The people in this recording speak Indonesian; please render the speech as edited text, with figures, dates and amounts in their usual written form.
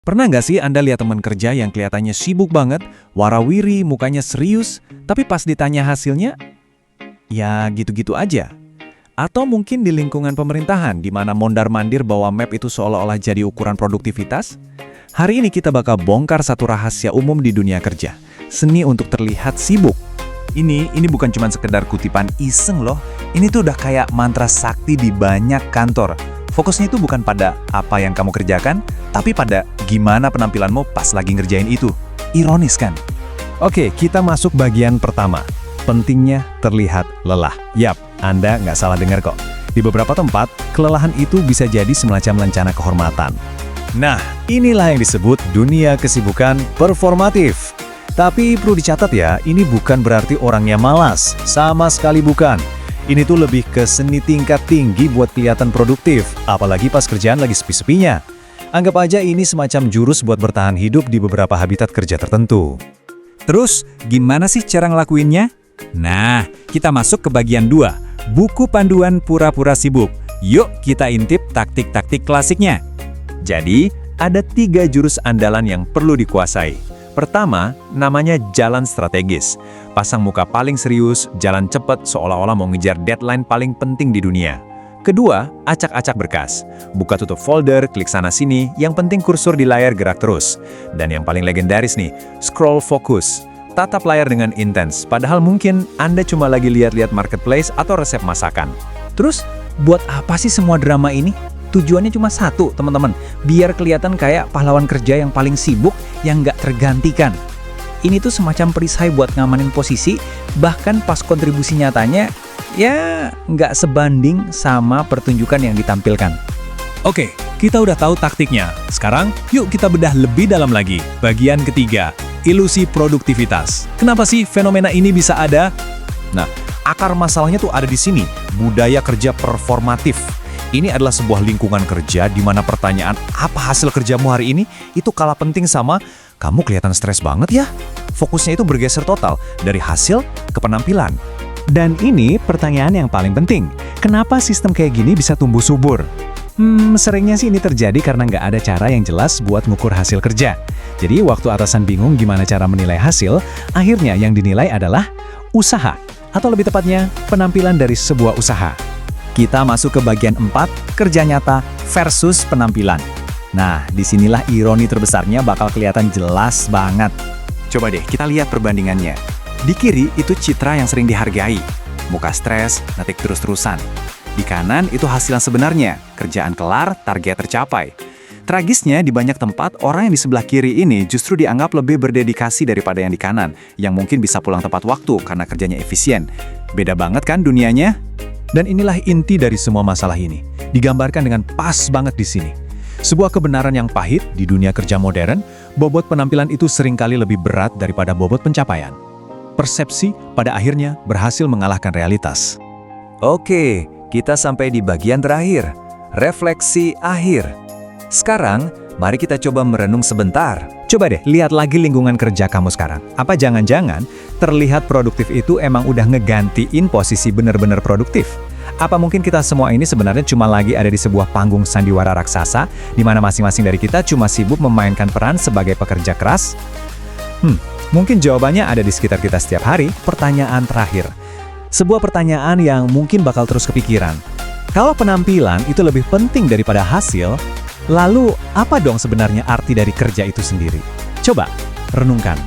Pernah nggak sih Anda lihat teman kerja yang kelihatannya sibuk banget, warawiri, mukanya serius, tapi pas ditanya hasilnya, ya gitu-gitu aja? Atau mungkin di lingkungan pemerintahan, di mana mondar-mandir bawa map itu seolah-olah jadi ukuran produktivitas? Hari ini kita bakal bongkar satu rahasia umum di dunia kerja, seni untuk terlihat sibuk. Ini bukan cuma sekedar kutipan iseng loh, ini tuh udah kayak mantra sakti di banyak kantor. Fokusnya itu bukan pada apa yang kamu kerjakan, tapi pada gimana penampilanmu pas lagi ngerjain itu. Ironis kan? Oke, kita masuk bagian pertama. Pentingnya terlihat lelah. Yap, Anda nggak salah dengar kok. Di beberapa tempat, kelelahan itu bisa jadi semacam lencana kehormatan. Nah, inilah yang disebut dunia kesibukan performatif. Tapi perlu dicatat ya, ini bukan berarti orangnya malas. Sama sekali bukan. Ini tuh lebih ke seni tingkat tinggi buat kelihatan produktif, apalagi pas kerjaan lagi sepi-sepinya. Anggap aja ini semacam jurus buat bertahan hidup di beberapa habitat kerja tertentu. Terus, gimana sih cara ngelakuinnya? Nah, kita masuk ke bagian 2, buku panduan pura-pura sibuk. Yuk kita intip taktik-taktik klasiknya. Jadi, ada 3 jurus andalan yang perlu dikuasai. Pertama, namanya jalan strategis. Pasang muka paling serius, jalan cepat seolah-olah mau ngejar deadline paling penting di dunia. Kedua, acak-acak berkas. Buka tutup folder, klik sana-sini, yang penting kursor di layar gerak terus. Dan yang paling legendaris nih, scroll fokus. Tatap layar dengan intens, padahal mungkin Anda cuma lagi lihat-lihat marketplace atau resep masakan. Terus, buat apa sih semua drama ini? Tujuannya cuma satu, teman-teman. Biar kelihatan kayak pahlawan kerja yang paling sibuk, yang nggak tergantikan. Ini tuh semacam perisai buat ngamanin posisi, bahkan pas kontribusi nyatanya, ya nggak sebanding sama pertunjukan yang ditampilkan. Oke, kita udah tahu taktiknya. Sekarang, yuk kita bedah lebih dalam lagi. Bagian ketiga, ilusi produktivitas. Kenapa sih fenomena ini bisa ada? Nah, akar masalahnya tuh ada di sini, budaya kerja performatif. Ini adalah sebuah lingkungan kerja di mana pertanyaan apa hasil kerjamu hari ini itu kalah penting sama kamu kelihatan stres banget ya. Fokusnya itu bergeser total dari hasil ke penampilan. Dan ini pertanyaan yang paling penting. Kenapa sistem kayak gini bisa tumbuh subur? Seringnya sih ini terjadi karena nggak ada cara yang jelas buat ngukur hasil kerja. Jadi waktu atasan bingung gimana cara menilai hasil, akhirnya yang dinilai adalah usaha. Atau lebih tepatnya, penampilan dari sebuah usaha. Kita masuk ke bagian 4, kerja nyata versus penampilan. Nah, disinilah ironi terbesarnya bakal kelihatan jelas banget. Coba deh, kita lihat perbandingannya. Di kiri, itu citra yang sering dihargai. Muka stres, ngetik terus-terusan. Di kanan, itu hasil yang sebenarnya. Kerjaan kelar, target tercapai. Tragisnya, di banyak tempat, orang yang di sebelah kiri ini justru dianggap lebih berdedikasi daripada yang di kanan, yang mungkin bisa pulang tepat waktu karena kerjanya efisien. Beda banget kan dunianya? Dan inilah inti dari semua masalah ini, digambarkan dengan pas banget di sini. Sebuah kebenaran yang pahit di dunia kerja modern, bobot penampilan itu seringkali lebih berat daripada bobot pencapaian. Persepsi pada akhirnya berhasil mengalahkan realitas. Oke, kita sampai di bagian terakhir, refleksi akhir. Sekarang, mari kita coba merenung sebentar. Coba deh, lihat lagi lingkungan kerja kamu sekarang. Apa jangan-jangan terlihat produktif itu emang udah ngegantiin posisi bener-bener produktif? Apa mungkin kita semua ini sebenarnya cuma lagi ada di sebuah panggung sandiwara raksasa, di mana masing-masing dari kita cuma sibuk memainkan peran sebagai pekerja keras? Mungkin jawabannya ada di sekitar kita setiap hari. Pertanyaan terakhir. Sebuah pertanyaan yang mungkin bakal terus kepikiran. Kalau penampilan itu lebih penting daripada hasil, lalu, apa dong sebenarnya arti dari kerja itu sendiri? Coba, renungkan.